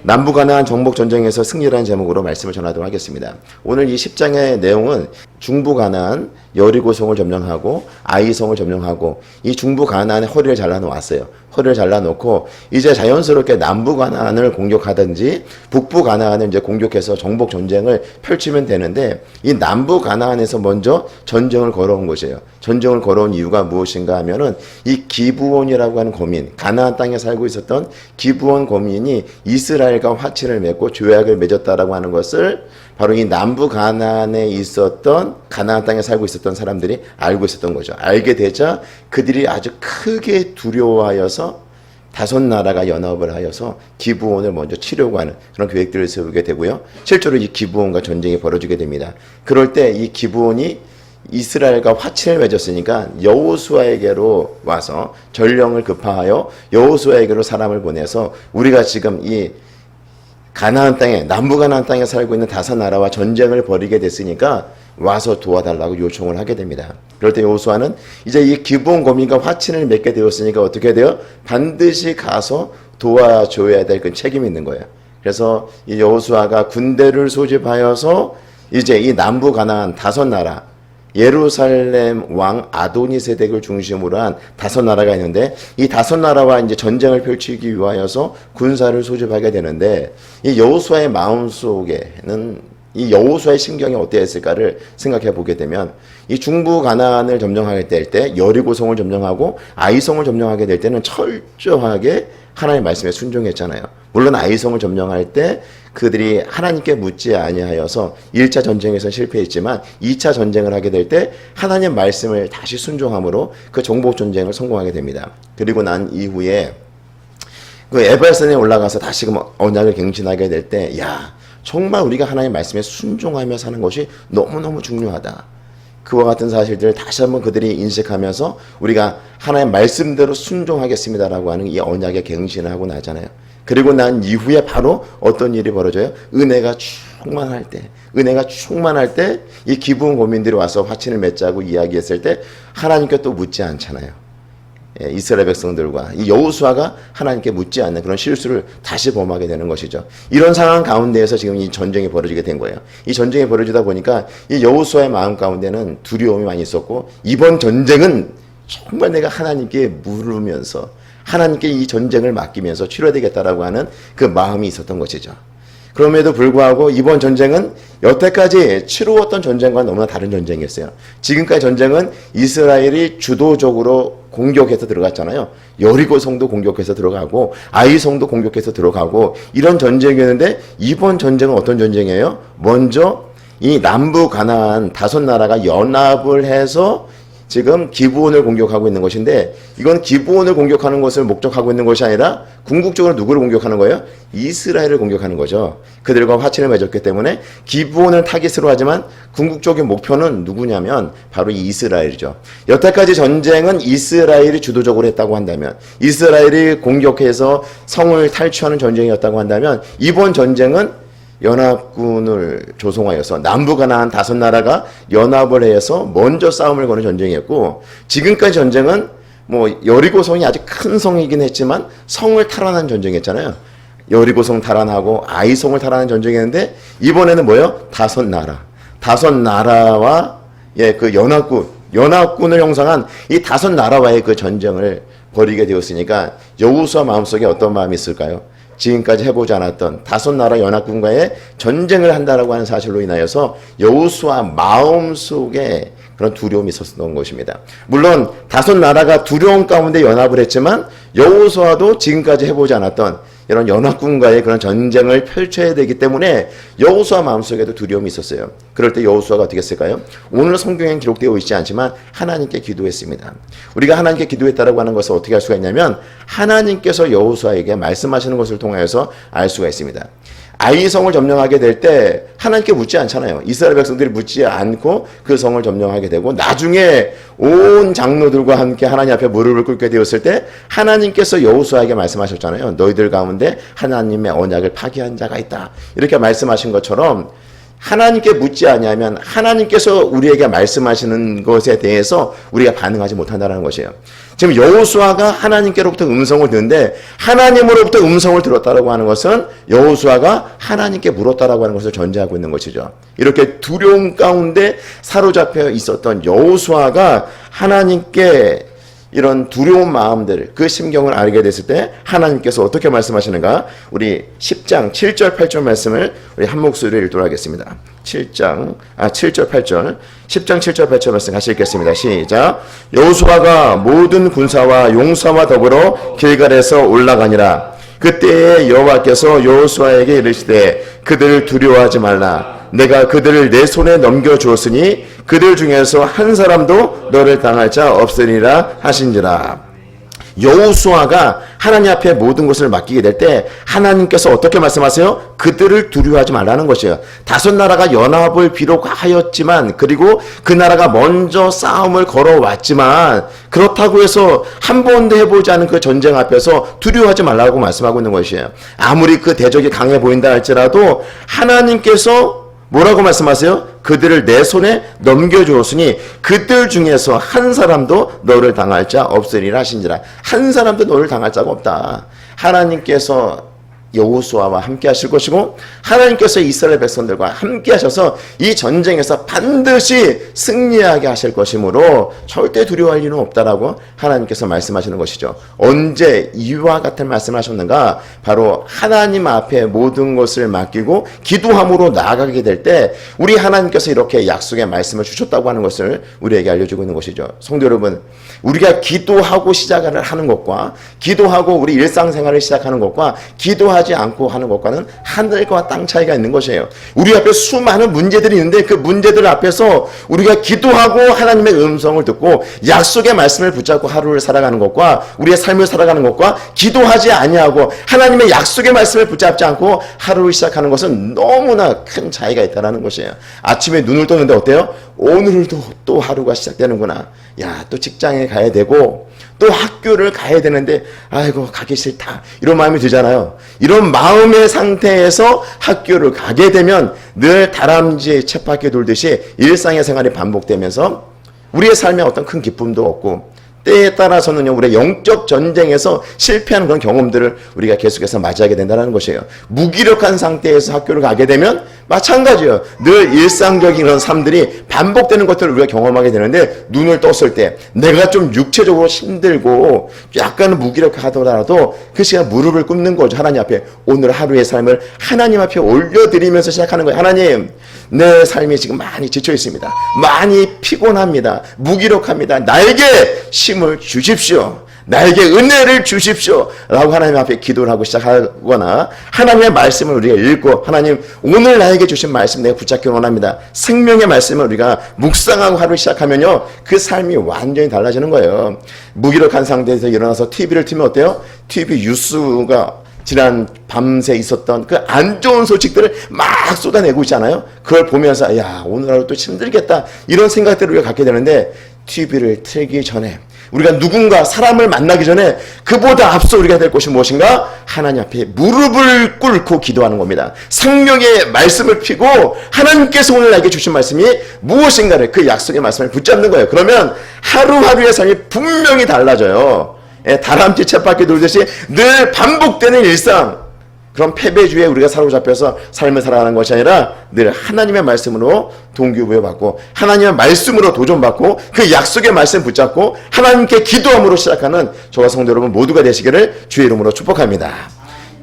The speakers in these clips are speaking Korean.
남부 가나안 정복 전쟁에서 승리라는 제목으로 말씀을 전하도록 하겠습니다. 오늘 이 10장의 내용은 중부 가나안 여리고성을 점령하고 아이성을 점령하고 이 중부 가나안의 허리를 잘라놓았어요. 허리를 잘라놓고 이제 자연스럽게 남부 가나안을 공격하든지 북부 가나안을 이제 공격해서 정복 전쟁을 펼치면 되는데 이 남부 가나안에서 먼저 전쟁을 걸어온 것이에요. 전쟁을 걸어온 이유가 무엇인가 하면은 이 기브온이라고 하는 거민, 가나안 땅에 살고 있었던 기브온 거민이 이스라엘과 화친을 맺고 조약을 맺었다라고 하는 것을 바로 이 남부 가나안에 있었던 가나안 땅에 살고 있었던 사람들이 알고 있었던 거죠. 알게 되자 그들이 아주 크게 두려워하여서 다섯 나라가 연합을 하여서 기브온을 먼저 치려고 하는 그런 계획들을 세우게 되고요. 실제로 이 기브온과 전쟁이 벌어지게 됩니다. 그럴 때 이 기브온이 이스라엘과 화친을 맺었으니까 여호수아에게로 와서 전령을 급파하여 여호수아에게로 사람을 보내서 우리가 지금 이 가나안 땅에 남부 가나안 땅에 살고 있는 다섯 나라와 전쟁을 벌이게 됐으니까 와서 도와달라고 요청을 하게 됩니다. 그럴 때 여호수아는 이제 이 기브온 거민과 화친을 맺게 되었으니까 어떻게 돼요? 반드시 가서 도와줘야 될 그 책임이 있는 거예요. 그래서 이 여호수아가 군대를 소집하여서 이제 이 남부 가나안 다섯 나라 예루살렘 왕 아도니세덱을 중심으로 한 다섯 나라가 있는데 이 다섯 나라와 이제 전쟁을 펼치기 위하여서 군사를 소집하게 되는데 이 여호수아의 마음속에는 이 여호수아의 심경이 어땠을까를 생각해 보게 되면 이 중부 가나안을 점령하게 될 때 여리고성을 점령하고 아이성을 점령하게 될 때는 철저하게 하나님의 말씀에 순종했잖아요. 물론 아이성을 점령할 때 그들이 하나님께 묻지 아니하여서 1차 전쟁에서 실패했지만 2차 전쟁을 하게 될 때 하나님 말씀을 다시 순종함으로 그 정복 전쟁을 성공하게 됩니다. 그리고 난 이후에 그 에발산에 올라가서 다시금 언약을 갱신하게 될 때 야, 정말 우리가 하나님 말씀에 순종하며 사는 것이 너무너무 중요하다. 그와 같은 사실들을 다시 한번 그들이 인식하면서 우리가 하나님 말씀대로 순종하겠습니다라고 하는 이 언약의 갱신을 하고 나잖아요. 그리고 난 이후에 바로 어떤 일이 벌어져요? 은혜가 충만할 때 이 기브온 고민들이 와서 화친을 맺자고 이야기했을 때 하나님께 또 묻지 않잖아요. 이스라엘 백성들과 이 여호수아가 하나님께 묻지 않는 그런 실수를 다시 범하게 되는 것이죠. 이런 상황 가운데에서 지금 이 전쟁이 벌어지게 된 거예요. 이 전쟁이 벌어지다 보니까 이 여호수아의 마음 가운데는 두려움이 많이 있었고 이번 전쟁은 정말 내가 하나님께 물으면서 하나님께 이 전쟁을 맡기면서 치러야 되겠다라고 하는 그 마음이 있었던 것이죠. 그럼에도 불구하고 이번 전쟁은 여태까지 치루었던 전쟁과 너무나 다른 전쟁이었어요. 지금까지 전쟁은 이스라엘이 주도적으로 공격해서 들어갔잖아요. 여리고성도 공격해서 들어가고 아이성도 공격해서 들어가고 이런 전쟁이었는데 이번 전쟁은 어떤 전쟁이에요? 먼저 이 남부 가나안 다섯 나라가 연합을 해서 지금 기브온을 공격하고 있는 것인데 이건 기브온을 공격하는 것을 목적하고 있는 것이 아니라 궁극적으로 누구를 공격하는 거예요? 이스라엘을 공격하는 거죠. 그들과 화친을 맺었기 때문에 기브온을 타깃으로 하지만 궁극적인 목표는 누구냐면 바로 이 이스라엘이죠. 여태까지 전쟁은 이스라엘이 주도적으로 했다고 한다면 이스라엘이 공격해서 성을 탈취하는 전쟁이었다고 한다면 이번 전쟁은 연합군을 조성하여서 남부 가나안 다섯 나라가 연합을 해서 먼저 싸움을 거는 전쟁이었고 지금까지 전쟁은 뭐 여리고성이 아주 큰 성이긴 했지만 성을 탈환한 전쟁이었잖아요. 여리고성 탈환하고 아이성을 탈환한 전쟁이었는데 이번에는 뭐예요? 다섯 나라와 그 연합군을 형성한 이 다섯 나라와의 그 전쟁을 벌이게 되었으니까 여호수아 마음속에 어떤 마음이 있을까요? 지금까지 해보지 않았던 다섯 나라 연합군과의 전쟁을 한다라고 하는 사실로 인하여서 여호수아 마음속에 그런 두려움이 있었던 것입니다. 물론 다섯 나라가 두려움 가운데 연합을 했지만 여호수아도 지금까지 해보지 않았던 이런 연합군과의 그런 전쟁을 펼쳐야 되기 때문에 여호수아 마음속에도 두려움이 있었어요. 그럴 때 여호수아가 어떻게 했을까요? 오늘 성경엔 기록되어 있지 않지만 하나님께 기도했습니다. 우리가 하나님께 기도했다라고 하는 것을 어떻게 알 수가 있냐면 하나님께서 여호수아에게 말씀하시는 것을 통하여서 알 수가 있습니다. 아이성을 점령하게 될 때 하나님께 묻지 않잖아요. 이스라엘 백성들이 묻지 않고 그 성을 점령하게 되고 나중에 온 장로들과 함께 하나님 앞에 무릎을 꿇게 되었을 때 하나님께서 여호수아에게 말씀하셨잖아요. 너희들 가운데 하나님의 언약을 파기한 자가 있다. 이렇게 말씀하신 것처럼 하나님께 묻지 않냐면 하나님께서 우리에게 말씀하시는 것에 대해서 우리가 반응하지 못한다는 것이에요. 지금 여호수아가 하나님께로부터 음성을 듣는데 하나님으로부터 음성을 들었다라고 하는 것은 여호수아가 하나님께 물었다라고 하는 것을 전제하고 있는 것이죠. 이렇게 두려움 가운데 사로잡혀 있었던 여호수아가 하나님께 이런 두려운 마음들, 그 심경을 알게 됐을 때 하나님께서 어떻게 말씀하시는가? 우리 10장 7절 8절 말씀을 우리 한 목소리로 읽도록 하겠습니다. 7절 8절 10장 7절 8절 말씀 같이 읽겠습니다. 시작. 여호수아가 모든 군사와 용사와 더불어 길갈에서 올라가니라. 그때에 여호와께서 여호수아에게 이르시되 그들을 두려워하지 말라. 내가 그들을 내 손에 넘겨주었으니 그들 중에서 한 사람도 너를 당할 자 없으리라 하신지라. 여호수아가 하나님 앞에 모든 것을 맡기게 될 때 하나님께서 어떻게 말씀하세요? 그들을 두려워하지 말라는 것이에요. 다섯 나라가 연합을 비록 하였지만, 그리고 그 나라가 먼저 싸움을 걸어왔지만, 그렇다고 해서 한 번도 해보지 않은 그 전쟁 앞에서 두려워하지 말라고 말씀하고 있는 것이에요. 아무리 그 대적이 강해 보인다 할지라도 하나님께서 뭐라고 말씀하세요? 그들을 내 손에 넘겨주었으니 그들 중에서 한 사람도 너를 당할 자 없으리라 하신지라. 한 사람도 너를 당할 자가 없다. 하나님께서 여호수아와 함께 하실 것이고 하나님께서 이스라엘 백성들과 함께 하셔서 이 전쟁에서 반드시 승리하게 하실 것이므로 절대 두려워할 일은 없다라고 하나님께서 말씀하시는 것이죠. 언제 이와 같은 말씀을 하셨는가? 바로 하나님 앞에 모든 것을 맡기고 기도함으로 나아가게 될 때 우리 하나님께서 이렇게 약속의 말씀을 주셨다고 하는 것을 우리에게 알려주고 있는 것이죠. 성도 여러분, 우리가 기도하고 시작을 하는 것과 기도하고 우리 일상생활을 시작하는 것과 기도하지 않고 하는 것과는 하늘과 땅 차이가 있는 것이에요. 우리 앞에 수많은 문제들이 있는데 그 문제들 앞에서 우리가 기도하고 하나님의 음성을 듣고 약속의 말씀을 붙잡고 하루를 살아가는 것과 우리의 삶을 살아가는 것과 기도하지 아니하고 하나님의 약속의 말씀을 붙잡지 않고 하루를 시작하는 것은 너무나 큰 차이가 있다는 것이에요. 아침에 눈을 떴는데 어때요? 오늘도 또 하루가 시작되는구나. 야, 또 직장에 가야 되고 또 학교를 가야 되는데 아이고 가기 싫다, 이런 마음이 들잖아요. 이런 마음의 상태에서 학교를 가게 되면 늘 다람쥐 쳇바퀴 돌듯이 일상의 생활이 반복되면서 우리의 삶에 어떤 큰 기쁨도 없고 때에 따라서는요, 우리의 영적 전쟁에서 실패하는 그런 경험들을 우리가 계속해서 맞이하게 된다는 것이에요. 무기력한 상태에서 학교를 가게 되면 마찬가지예요. 늘 일상적인 그런 삶들이 반복되는 것들을 우리가 경험하게 되는데 눈을 떴을 때 내가 좀 육체적으로 힘들고 약간은 무기력하더라도 그 시간 무릎을 꿇는 거죠. 하나님 앞에 오늘 하루의 삶을 하나님 앞에 올려드리면서 시작하는 거예요. 하나님, 내 삶이 지금 많이 지쳐 있습니다. 많이 피곤합니다. 무기력합니다. 나에게 힘을 주십시오. 나에게 은혜를 주십시오. 라고 하나님 앞에 기도를 하고 시작하거나 하나님의 말씀을 우리가 읽고 하나님 오늘 나에게 주신 말씀 내가 붙잡기 원합니다. 생명의 말씀을 우리가 묵상하고 하루 시작하면요, 그 삶이 완전히 달라지는 거예요. 무기력한 상태에서 일어나서 TV를 틀면 어때요? TV 뉴스가 지난 밤새 있었던 그 안 좋은 소식들을 막 쏟아내고 있잖아요. 그걸 보면서 야, 오늘 하루 또 힘들겠다, 이런 생각들을 우리가 갖게 되는데 TV를 틀기 전에 우리가 누군가 사람을 만나기 전에 그보다 앞서 우리가 될 것이 무엇인가? 하나님 앞에 무릎을 꿇고 기도하는 겁니다. 생명의 말씀을 피고 하나님께서 오늘 나에게 주신 말씀이 무엇인가를, 그 약속의 말씀을 붙잡는 거예요. 그러면 하루하루의 삶이 분명히 달라져요. 다람쥐 쳇바퀴 돌듯이 늘 반복되는 일상, 그런 패배주의에 우리가 사로잡혀서 삶을 살아가는 것이 아니라 늘 하나님의 말씀으로 동기부여받고 하나님의 말씀으로 도전받고 그 약속의 말씀 붙잡고 하나님께 기도함으로 시작하는 저와 성도 여러분 모두가 되시기를 주의 이름으로 축복합니다.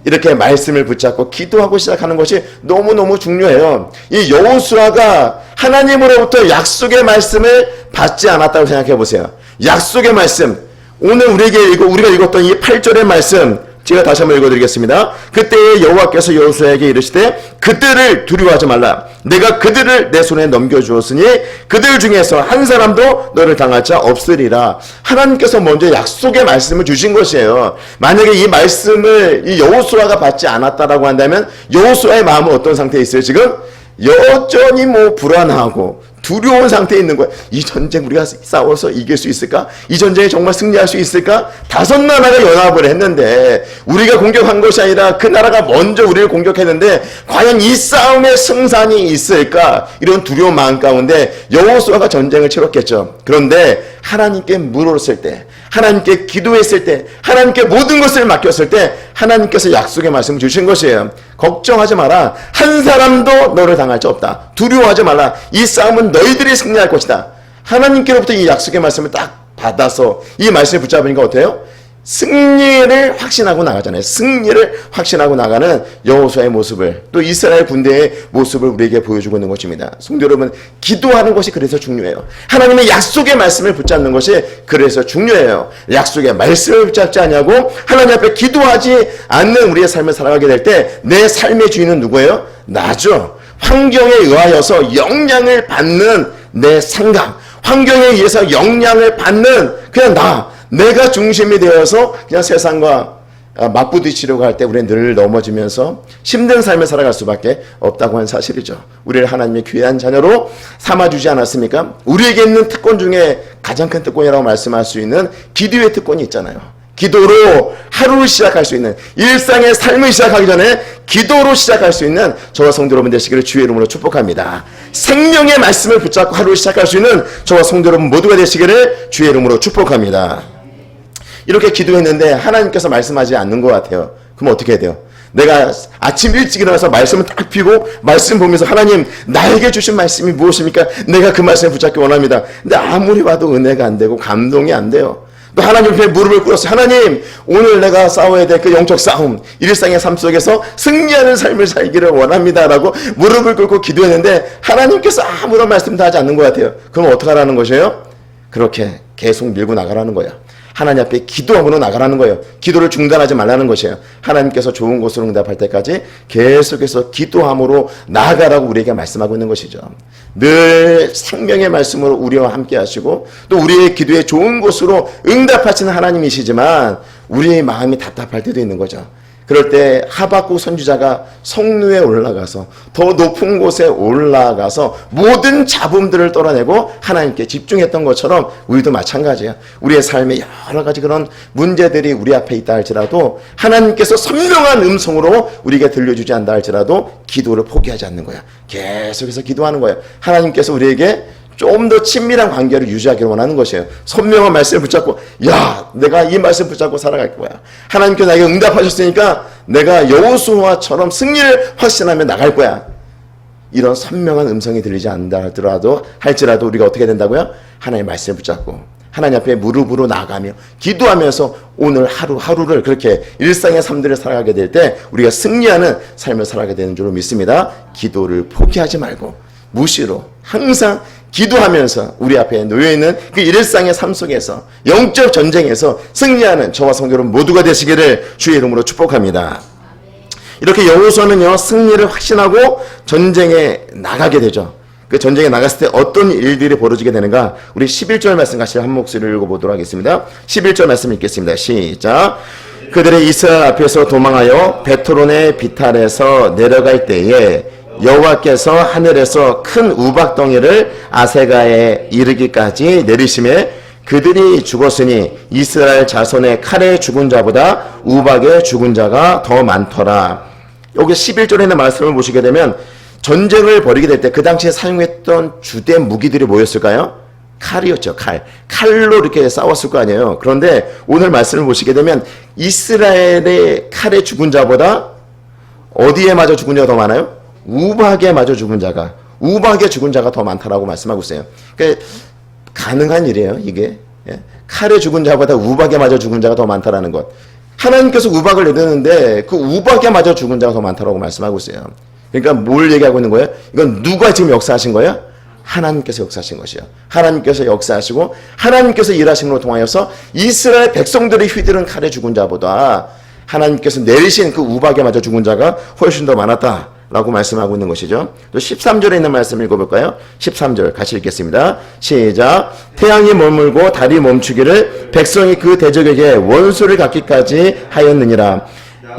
이렇게 말씀을 붙잡고 기도하고 시작하는 것이 너무너무 중요해요. 이 여호수아가 하나님으로부터 약속의 말씀을 받지 않았다고 생각해 보세요. 약속의 말씀, 오늘 우리가 읽었던 이 8절의 말씀, 제가 다시 한번 읽어드리겠습니다. 그때에 여호와께서 여호수아에게 이르시되 그들을 두려워하지 말라. 내가 그들을 내 손에 넘겨주었으니 그들 중에서 한 사람도 너를 당할 자 없으리라. 하나님께서 먼저 약속의 말씀을 주신 것이에요. 만약에 이 말씀을 이 여호수아가 받지 않았다라고 한다면 여호수아의 마음은 어떤 상태에 있어요? 지금 여전히 불안하고 두려운 상태에 있는 거야. 이 전쟁 우리가 싸워서 이길 수 있을까? 이 전쟁에 정말 승리할 수 있을까? 5나라가 연합을 했는데 우리가 공격한 것이 아니라 그 나라가 먼저 우리를 공격했는데 과연 이 싸움에 승산이 있을까? 이런 두려운 마음 가운데 여호수아가 전쟁을 치렀겠죠. 그런데 하나님께 물었을 때, 하나님께 기도했을 때, 하나님께 모든 것을 맡겼을 때 하나님께서 약속의 말씀을 주신 것이에요. 걱정하지 마라. 한 사람도 너를 당할 자 없다. 두려워하지 말라. 이 싸움은 너희들이 승리할 것이다. 하나님께로부터 이 약속의 말씀을 딱 받아서 이 말씀을 붙잡으니까 어때요? 승리를 확신하고 나가잖아요. 승리를 확신하고 나가는 여호수아의 모습을, 또 이스라엘 군대의 모습을 우리에게 보여주고 있는 것입니다. 성도 여러분, 기도하는 것이 그래서 중요해요. 하나님의 약속의 말씀을 붙잡는 것이 그래서 중요해요. 약속의 말씀을 붙잡지 않냐고 하나님 앞에 기도하지 않는 우리의 삶을 살아가게 될 때 내 삶의 주인은 누구예요? 나죠. 환경에 의하여서 영향을 받는 내 생각, 환경에 의해서 영향을 받는 그냥 내가 중심이 되어서 그냥 세상과 맞부딪히려고 할 때 우리는 늘 넘어지면서 힘든 삶을 살아갈 수밖에 없다고 하는 사실이죠. 우리를 하나님의 귀한 자녀로 삼아주지 않았습니까? 우리에게 있는 특권 중에 가장 큰 특권이라고 말씀할 수 있는 기도의 특권이 있잖아요. 기도로 하루를 시작할 수 있는, 일상의 삶을 시작하기 전에 기도로 시작할 수 있는 저와 성도 여러분 되시기를 주의 이름으로 축복합니다. 생명의 말씀을 붙잡고 하루를 시작할 수 있는 저와 성도 여러분 모두가 되시기를 주의 이름으로 축복합니다. 이렇게 기도했는데 하나님께서 말씀하지 않는 것 같아요. 그럼 어떻게 해야 돼요? 내가 아침 일찍 일어나서 말씀을 딱 펴고 말씀 보면서 하나님 나에게 주신 말씀이 무엇입니까? 내가 그 말씀을 붙잡기 원합니다. 근데 아무리 봐도 은혜가 안 되고 감동이 안 돼요. 또 하나님 앞에 무릎을 꿇었어요. 하나님, 오늘 내가 싸워야 될 그 영적 싸움, 일상의 삶 속에서 승리하는 삶을 살기를 원합니다라고 무릎을 꿇고 기도했는데 하나님께서 아무런 말씀도 하지 않는 것 같아요. 그럼 어떻게 하라는 것이에요? 그렇게 계속 밀고 나가라는 거예요. 하나님 앞에 기도함으로 나가라는 거예요. 기도를 중단하지 말라는 것이에요. 하나님께서 좋은 곳으로 응답할 때까지 계속해서 기도함으로 나아가라고 우리에게 말씀하고 있는 것이죠. 늘 생명의 말씀으로 우리와 함께 하시고 또 우리의 기도에 좋은 곳으로 응답하시는 하나님이시지만 우리의 마음이 답답할 때도 있는 거죠. 그럴 때 하박국 선지자가 성루에 올라가서 더 높은 곳에 올라가서 모든 잡음들을 떨어내고 하나님께 집중했던 것처럼 우리도 마찬가지야. 우리의 삶에 여러 가지 그런 문제들이 우리 앞에 있다 할지라도 하나님께서 선명한 음성으로 우리에게 들려주지 않다 할지라도 기도를 포기하지 않는 거야. 계속해서 기도하는 거야. 하나님께서 우리에게 좀 더 친밀한 관계를 유지하기를 원하는 것이에요. 선명한 말씀을 붙잡고 내가 이 말씀 붙잡고 살아갈 거야. 하나님께서 나에게 응답하셨으니까 내가 여호수아처럼 승리를 확신하며 나갈 거야. 이런 선명한 음성이 들리지 않는다 할지라도 우리가 어떻게 된다고요? 하나님의 말씀을 붙잡고 하나님 앞에 무릎으로 나가며 기도하면서 오늘 하루하루를 그렇게 일상의 삶들을 살아가게 될 때 우리가 승리하는 삶을 살아가게 되는 줄로 믿습니다. 기도를 포기하지 말고 무시로 항상 기도하면서 우리 앞에 놓여있는 그 일상의 삶 속에서 영적 전쟁에서 승리하는 저와 성도 여러분 모두가 되시기를 주의 이름으로 축복합니다. 이렇게 여호수아는요 승리를 확신하고 전쟁에 나가게 되죠. 그 전쟁에 나갔을 때 어떤 일들이 벌어지게 되는가, 우리 11절 말씀 같이 한 목소리를 읽어보도록 하겠습니다. 11절 말씀 읽겠습니다. 시작. 그들의 이스라엘 앞에서 도망하여 베토론의 비탈에서 내려갈 때에 여호와께서 하늘에서 큰 우박덩이를 아세가에 이르기까지 내리심에 그들이 죽었으니 이스라엘 자손의 칼에 죽은 자보다 우박에 죽은 자가 더 많더라. 여기 11절에 있는 말씀을 보시게 되면 전쟁을 벌이게 될 때 그 당시에 사용했던 주된 무기들이 뭐였을까요? 칼이었죠. 칼로 이렇게 싸웠을 거 아니에요. 그런데 오늘 말씀을 보시게 되면 이스라엘의 칼에 죽은 자보다 어디에 맞아 죽은 자가 더 많아요? 우박에 맞아 죽은 자가, 우박에 죽은 자가 더 많다라고 말씀하고 있어요. 그러니까 가능한 일이에요, 이게. 칼에 죽은 자보다 우박에 맞아 죽은 자가 더 많다라는 것. 하나님께서 우박을 내렸는데 그 우박에 맞아 죽은 자가 더 많다라고 말씀하고 있어요. 그러니까 뭘 얘기하고 있는 거예요? 이건 누가 지금 역사하신 거예요? 하나님께서 역사하신 것이요. 하나님께서 역사하시고 하나님께서 일하심으로 통하여서 이스라엘 백성들이 휘두른 칼에 죽은 자보다 하나님께서 내리신 그 우박에 맞아 죽은 자가 훨씬 더 많았다 라고 말씀하고 있는 것이죠. 또 13절에 있는 말씀 읽어볼까요? 13절 같이 읽겠습니다. 시작. 태양이 머물고 달이 멈추기를 백성이 그 대적에게 원수를 갖기까지 하였느니라.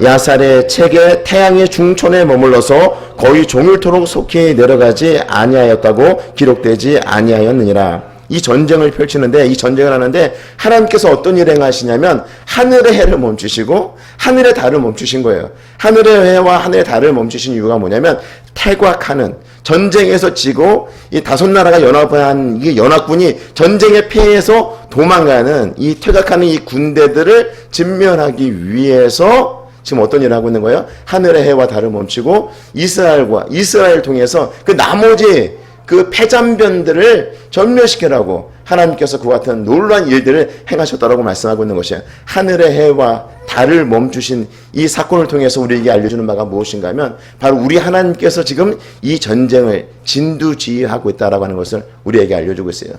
야살의 책에 태양의 중천에 머물러서 거의 종일토록 속히 내려가지 아니하였다고 기록되지 아니하였느니라. 이 전쟁을 펼치는데, 이 전쟁을 하는데 하나님께서 어떤 일을 행하시냐면 하늘의 해를 멈추시고 하늘의 달을 멈추신 거예요. 하늘의 해와 하늘의 달을 멈추신 이유가 뭐냐면 태곽하는, 전쟁에서 지고 이 다섯 나라가 연합한 이 연합군이 전쟁에 패해서 도망가는 이 퇴각하는 이 군대들을 진멸하기 위해서 지금 어떤 일을 하고 있는 거예요? 하늘의 해와 달을 멈추고 이스라엘을 통해서 그 나머지 그 패잔변들을 전멸시키라고 하나님께서 그와 같은 놀라운 일들을 행하셨다라고 말씀하고 있는 것이에요. 하늘의 해와 달을 멈추신 이 사건을 통해서 우리에게 알려주는 바가 무엇인가 하면 바로 우리 하나님께서 지금 이 전쟁을 진두지휘하고 있다라고 하는 것을 우리에게 알려주고 있어요.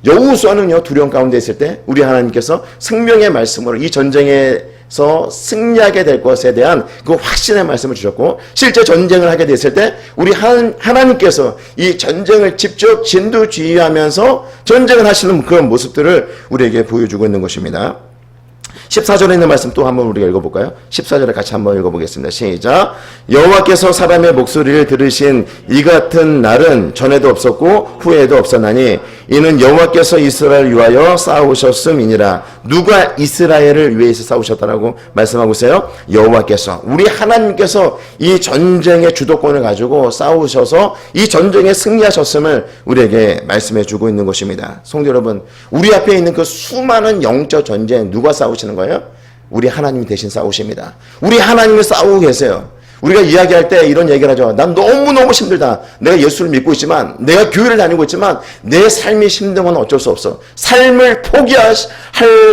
여호수아는요, 두려움 가운데 있을 때 우리 하나님께서 생명의 말씀으로 이 전쟁에서 승리하게 될 것에 대한 그 확신의 말씀을 주셨고, 실제 전쟁을 하게 됐을 때 우리 하나님께서 이 전쟁을 직접 진두지휘하면서 전쟁을 하시는 그런 모습들을 우리에게 보여주고 있는 것입니다. 14절에 있는 말씀 또 한번 우리가 읽어볼까요? 14절에 같이 한번 읽어보겠습니다. 시작. 여호와께서 사람의 목소리를 들으신 이 같은 날은 전에도 없었고 후에도 없었나니 이는 여호와께서 이스라엘을 위하여 싸우셨음이니라. 누가 이스라엘을 위해서 싸우셨다라고 말씀하고 있어요? 여호와께서, 우리 하나님께서 이 전쟁의 주도권을 가지고 싸우셔서 이 전쟁에 승리하셨음을 우리에게 말씀해 주고 있는 것입니다. 성도 여러분, 우리 앞에 있는 그 수많은 영적 전쟁 누가 싸우시는 거예요? 우리 하나님이 대신 싸우십니다. 우리 하나님이 싸우고 계세요. 우리가 이야기할 때 이런 얘기를 하죠. 난 너무너무 힘들다. 내가 예수를 믿고 있지만, 내가 교회를 다니고 있지만 내 삶이 힘든 건 어쩔 수 없어. 삶을 포기할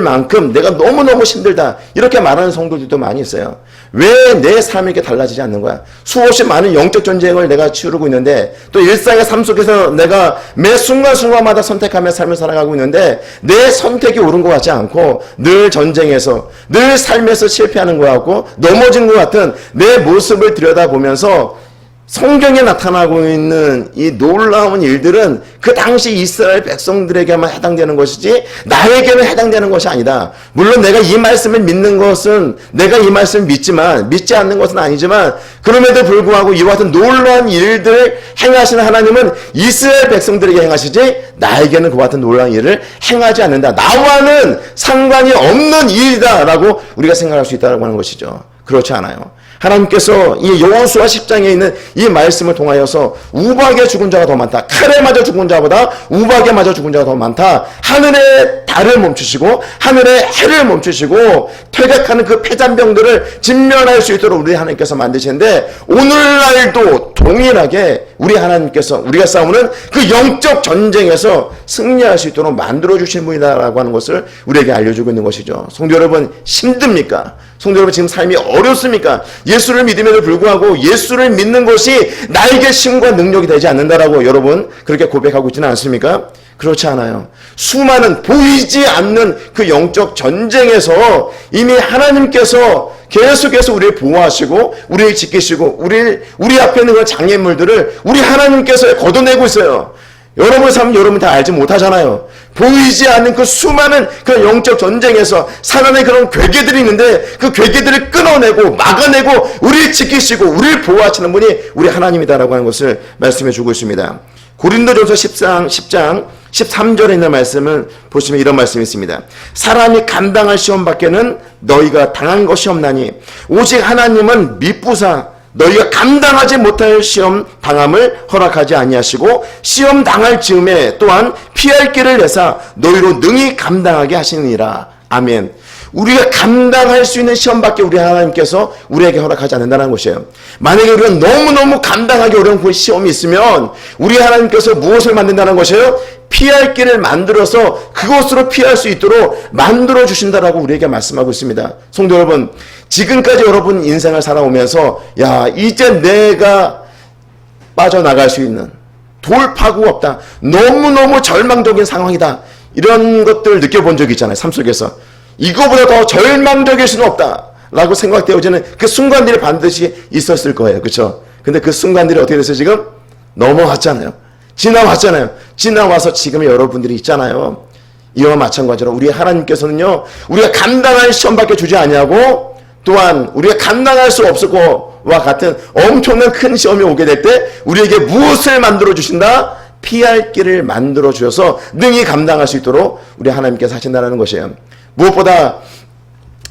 만큼 내가 너무너무 힘들다. 이렇게 말하는 성도들도 많이 있어요. 왜 내 삶이 이렇게 달라지지 않는 거야? 수없이 많은 영적 전쟁을 내가 치르고 있는데, 또 일상의 삶 속에서 내가 매 순간순간마다 선택하며 삶을 살아가고 있는데 내 선택이 옳은 것 같지 않고 늘 전쟁에서, 늘 삶에서 실패하는 것 같고 넘어진 것 같은 내 모습을 들여다보면서 성경에 나타나고 있는 이 놀라운 일들은 그 당시 이스라엘 백성들에게만 해당되는 것이지 나에게는 해당되는 것이 아니다. 물론 내가 이 말씀을 믿는 것은, 내가 이 말씀을 믿지만 믿지 않는 것은 아니지만, 그럼에도 불구하고 이와 같은 놀라운 일들을 행하시는 하나님은 이스라엘 백성들에게 행하시지 나에게는 그와 같은 놀라운 일을 행하지 않는다. 나와는 상관이 없는 일이다 라고 우리가 생각할 수 있다고 하는 것이죠. 그렇지 않아요. 하나님께서 이 여호수아 10장에 있는 이 말씀을 통하여서 우박에 죽은 자가 더 많다. 칼에 맞아 죽은 자보다 우박에 맞아 죽은 자가 더 많다. 하늘의 달을 멈추시고 하늘의 해를 멈추시고 퇴각하는 그 패잔병들을 진멸할 수 있도록 우리 하나님께서 만드시는데, 오늘날도 동일하게 우리 하나님께서 우리가 싸우는 그 영적 전쟁에서 승리할 수 있도록 만들어주신 분이다라고 하는 것을 우리에게 알려주고 있는 것이죠. 성도 여러분, 힘듭니까? 성도 여러분, 지금 삶이 어렵습니까? 예수를 믿음에도 불구하고 예수를 믿는 것이 나에게 힘과 능력이 되지 않는다라고 여러분 그렇게 고백하고 있지는 않습니까? 그렇지 않아요. 수많은 보이지 않는 그 영적 전쟁에서 이미 하나님께서 계속해서 우리를 보호하시고 우리를 지키시고 우리 앞에 있는 그런 장애물들을 우리 하나님께서 걷어내고 있어요. 여러분의 삶은 여러분 다 알지 못하잖아요. 보이지 않는 그 수많은 그런 영적 전쟁에서 살아낸 그런 괴계들이 있는데 그 괴계들을 끊어내고 막아내고 우리를 지키시고 우리를 보호하시는 분이 우리 하나님이다라고 하는 것을 말씀해 주고 있습니다. 고린도전서 10장 13절에 있는 말씀을 보시면 이런 말씀이 있습니다. 사람이 감당할 시험 밖에는 너희가 당한 것이 없나니 오직 하나님은 미쁘사 너희가 감당하지 못할 시험 당함을 허락하지 아니하시고 시험 당할 즈음에 또한 피할 길을 내사 너희로 능히 감당하게 하시느니라. 아멘. 우리가 감당할 수 있는 시험밖에 우리 하나님께서 우리에게 허락하지 않는다는 것이에요. 만약에 우리가 너무너무 감당하기 어려운 그 시험이 있으면 우리 하나님께서 무엇을 만든다는 것이에요? 피할 길을 만들어서 그곳으로 피할 수 있도록 만들어 주신다라고 우리에게 말씀하고 있습니다. 성도 여러분, 지금까지 여러분 인생을 살아오면서 이제 내가 빠져나갈 수 있는 돌파구가 없다, 너무너무 절망적인 상황이다, 이런 것들을 느껴본 적이 있잖아요. 삶 속에서 이거보다 더 절망적일 수는 없다 라고 생각되어지는 그 순간들이 반드시 있었을 거예요. 그렇죠? 근데 그 순간들이 어떻게 됐어요? 지금 넘어왔잖아요. 지나왔잖아요. 지나와서 지금의 여러분들이 있잖아요. 이와 마찬가지로 우리 하나님께서는요, 우리가 감당할 시험밖에 주지 아니하고 또한 우리가 감당할 수 없을 것과 같은 엄청난 큰 시험이 오게 될 때 우리에게 무엇을 만들어 주신다? 피할 길을 만들어 주셔서 능히 감당할 수 있도록 우리 하나님께서 하신다는 것이에요. 무엇보다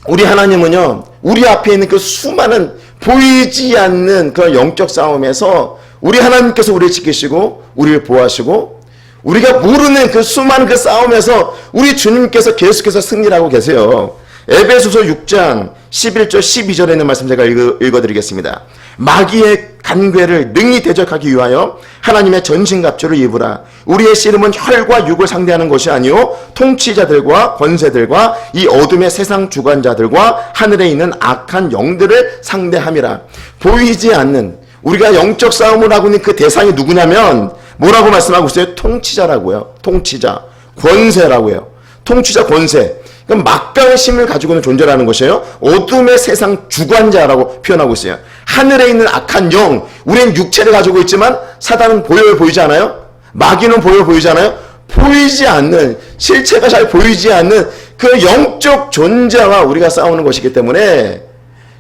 우리 하나님은요, 우리 앞에 있는 그 수많은 보이지 않는 그런 영적 싸움에서 우리 하나님께서 우리를 지키시고 우리를 보호하시고 우리가 모르는 그 수많은 그 싸움에서 우리 주님께서 계속해서 승리를 하고 계세요. 에베소서 6장 11절 12절에 있는 말씀 제가 읽어드리겠습니다. 마귀의 간괴를 능히 대적하기 위하여 하나님의 전신갑주를 입으라. 우리의 씨름은 혈과 육을 상대하는 것이 아니요 통치자들과 권세들과 이 어둠의 세상 주관자들과 하늘에 있는 악한 영들을 상대함이라. 보이지 않는 우리가 영적 싸움을 하고 있는 그 대상이 누구냐면 뭐라고 말씀하고 있어요? 통치자라고요. 통치자, 권세라고요. 통치자, 권세. 그럼 막강의 힘을 가지고 있는 존재라는 것이에요. 어둠의 세상 주관자라고 표현하고 있어요. 하늘에 있는 악한 영, 우리는 육체를 가지고 있지만 사단은 보이지 않아요? 마귀는 보이지 않아요? 보이지 않는, 실체가 잘 보이지 않는 그 영적 존재와 우리가 싸우는 것이기 때문에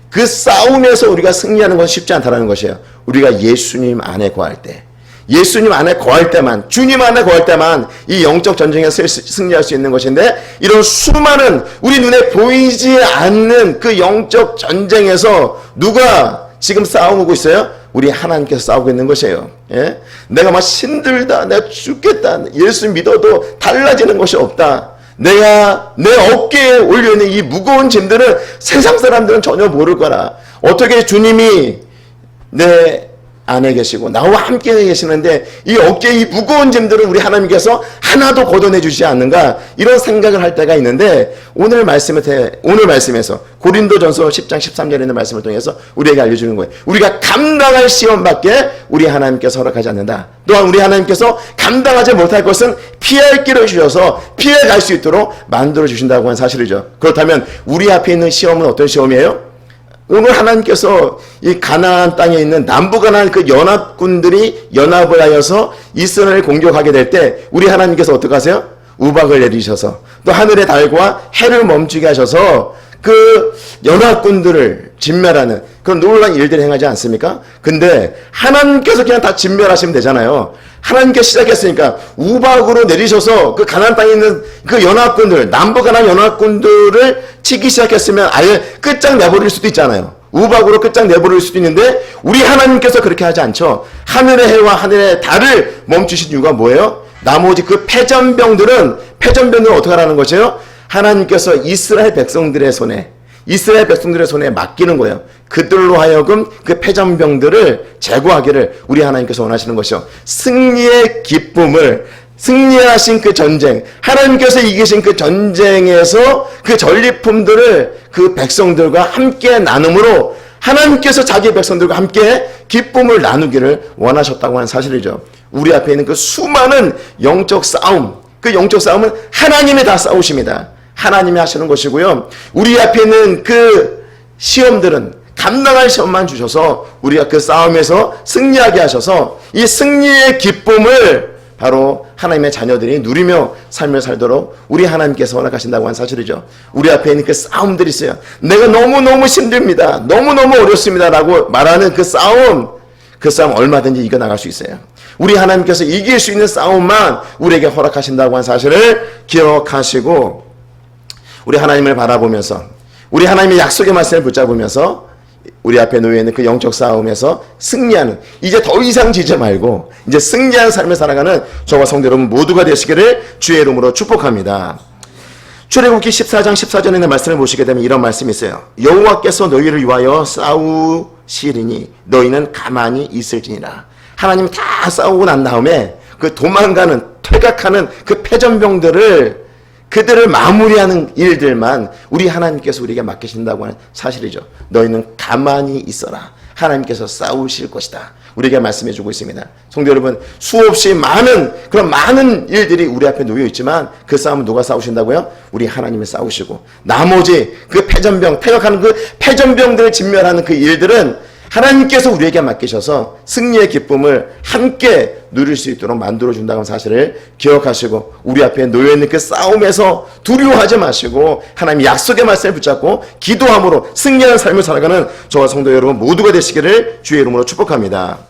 그 싸움에서 우리가 승리하는 건 쉽지 않다는 것이에요. 우리가 예수님 안에 거할 때, 예수님 안에 거할 때만, 주님 안에 거할 때만 이 영적 전쟁에서 승리할 수 있는 것인데, 이런 수많은 우리 눈에 보이지 않는 그 영적 전쟁에서 누가 지금 싸우고 있어요? 우리 하나님께서 싸우고 있는 것이에요. 예? 내가 막 힘들다, 내가 죽겠다, 예수 믿어도 달라지는 것이 없다. 내가 내 어깨에 올려있는 이 무거운 짐들은 세상 사람들은 전혀 모를 거라. 어떻게 주님이 내 안에 계시고 나와 함께 계시는데 이 어깨에 이 무거운 짐들은 우리 하나님께서 하나도 걷어내 주시지 않는가, 이런 생각을 할 때가 있는데, 오늘 말씀에서 고린도전서 10장 13절에 있는 말씀을 통해서 우리에게 알려주는 거예요. 우리가 감당할 시험밖에 우리 하나님께서 허락하지 않는다. 또한 우리 하나님께서 감당하지 못할 것은 피할 길을 주셔서 피해갈 수 있도록 만들어 주신다고 하는 사실이죠. 그렇다면 우리 앞에 있는 시험은 어떤 시험이에요? 오늘 하나님께서 이 가나안 땅에 있는 남부 가나안 그 연합군들이 연합을 하여서 이스라엘을 공격하게 될 때 우리 하나님께서 어떻게 하세요? 우박을 내리셔서 또 하늘의 달과 해를 멈추게 하셔서 그 연합군들을 진멸하는 그런 놀라운 일들을 행하지 않습니까? 근데 하나님께서 그냥 다 진멸하시면 되잖아요. 하나님께서 시작했으니까 우박으로 내리셔서 그 가나안 땅에 있는 그 연합군들, 남부 가나안 연합군들을 치기 시작했으면 아예 끝장 내버릴 수도 있잖아요. 우박으로 끝장 내버릴 수도 있는데 우리 하나님께서 그렇게 하지 않죠. 하늘의 해와 하늘의 달을 멈추신 이유가 뭐예요? 나머지 그 패전병들은 어떻게 하라는 것이에요? 하나님께서 이스라엘 백성들의 손에 맡기는 거예요. 그들로 하여금 그 패전병들을 제거하기를 우리 하나님께서 원하시는 것이요. 승리의 기쁨을, 승리하신 그 전쟁, 하나님께서 이기신 그 전쟁에서 그 전리품들을 그 백성들과 함께 나눔으로 하나님께서 자기 백성들과 함께 기쁨을 나누기를 원하셨다고 하는 사실이죠. 우리 앞에 있는 그 수많은 영적 싸움, 그 영적 싸움은 하나님이 다 싸우십니다. 하나님이 하시는 것이고요. 우리 앞에 있는 그 시험들은 감당할 시험만 주셔서 우리가 그 싸움에서 승리하게 하셔서 이 승리의 기쁨을 바로 하나님의 자녀들이 누리며 삶을 살도록 우리 하나님께서 허락하신다고 하는 사실이죠. 우리 앞에 있는 그 싸움들이 있어요. 내가 너무너무 힘듭니다, 너무너무 어렵습니다 라고 말하는 그 싸움 얼마든지 이겨나갈 수 있어요. 우리 하나님께서 이길 수 있는 싸움만 우리에게 허락하신다고 하는 사실을 기억하시고, 우리 하나님을 바라보면서 우리 하나님의 약속의 말씀을 붙잡으면서 우리 앞에 놓여있는 그 영적 싸움에서 승리하는, 이제 더 이상 지지 말고 이제 승리하는 삶을 살아가는 저와 성도 여러분 모두가 되시기를 주의 이름으로 축복합니다. 출애굽기 14장 14절에 있는 말씀을 보시게 되면 이런 말씀이 있어요. 여호와께서 너희를 위하여 싸우시리니 너희는 가만히 있을지니라. 하나님이 다 싸우고 난 다음에 그 도망가는, 퇴각하는 그 패전병들을, 그들을 마무리하는 일들만 우리 하나님께서 우리에게 맡기신다고 하는 사실이죠. 너희는 가만히 있어라. 하나님께서 싸우실 것이다. 우리에게 말씀해 주고 있습니다. 성도 여러분, 수없이 그런 많은 일들이 우리 앞에 놓여 있지만 그 싸움은 누가 싸우신다고요? 우리 하나님이 싸우시고, 나머지 그 퇴각하는 그 패전병들을 진멸하는 그 일들은 하나님께서 우리에게 맡기셔서 승리의 기쁨을 함께 누릴 수 있도록 만들어준다는 사실을 기억하시고 우리 앞에 놓여있는 그 싸움에서 두려워하지 마시고 하나님의 약속의 말씀을 붙잡고 기도함으로 승리하는 삶을 살아가는 저와 성도 여러분 모두가 되시기를 주의 이름으로 축복합니다.